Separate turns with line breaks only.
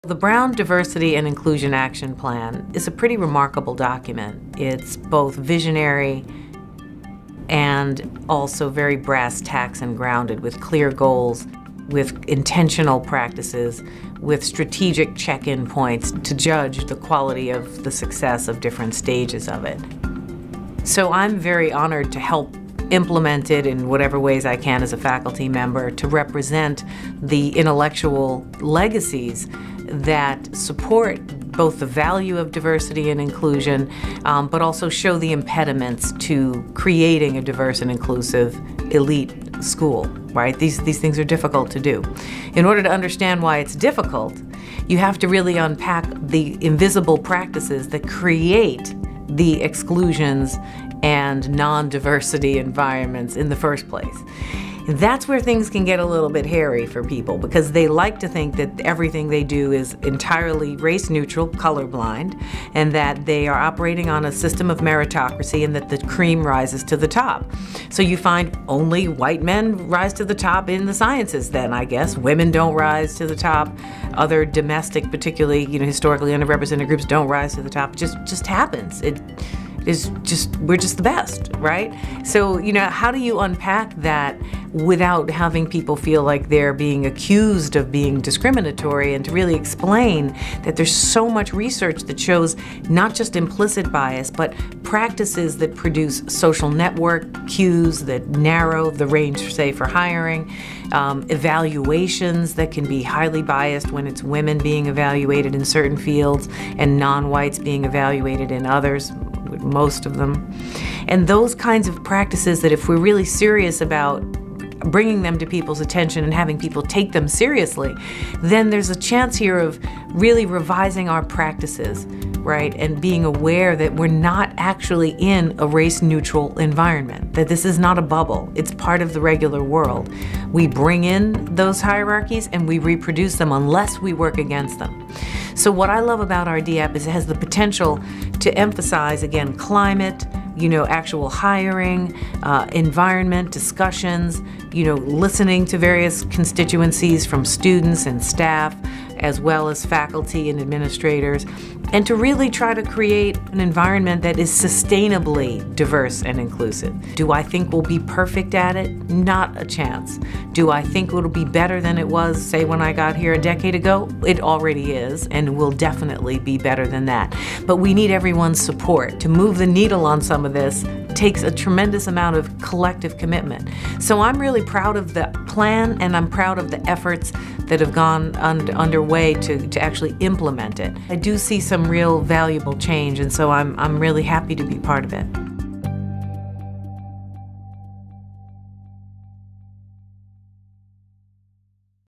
The Brown Diversity and Inclusion Action Plan is a pretty remarkable document. It's both visionary and also very brass tacks and grounded, with clear goals, with intentional practices, with strategic check-in points to judge the quality of the success of different stages of it. So I'm very honored to help implement it in whatever ways I can as a faculty member, to represent the intellectual legacies that support both the value of diversity and inclusion, but also show the impediments to creating a diverse and inclusive elite school, right? These things are difficult to do. In order to understand why it's difficult, you have to really unpack the invisible practices that create the exclusions and non-diversity environments in the first place. That's where things can get a little bit hairy for people, because they like to think that everything they do is entirely race-neutral, colorblind, and that they are operating on a system of meritocracy and that the cream rises to the top. So you find only white men rise to the top in the sciences then, I guess. Women don't rise to the top. Other domestic, particularly, historically underrepresented groups don't rise to the top. It just happens. We're just the best, right? So, how do you unpack that without having people feel like they're being accused of being discriminatory, and to really explain that there's so much research that shows not just implicit bias, but practices that produce social network cues that narrow the range, say, for hiring, evaluations that can be highly biased when it's women being evaluated in certain fields and non-whites being evaluated in others, most of them. And those kinds of practices that, if we're really serious about bringing them to people's attention and having people take them seriously, then there's a chance here of really revising our practices, right? And being aware that we're not actually in a race-neutral environment, that this is not a bubble. It's part of the regular world. We bring in those hierarchies and we reproduce them unless we work against them. So what I love about RDAP is it has the potential to emphasize, again, climate, actual hiring, environment, discussions, listening to various constituencies from students and staff, as well as faculty and administrators, and to really try to create an environment that is sustainably diverse and inclusive. Do I think we'll be perfect at it? Not a chance. Do I think it'll be better than it was, say, when I got here a decade ago? It already is, and will definitely be better than that. But we need everyone's support. To move the needle on some of this takes a tremendous amount of collective commitment. So I'm really proud of the plan, and I'm proud of the efforts that have gone underway to actually implement it. I do see some real valuable change, and so I'm really happy to be part of it.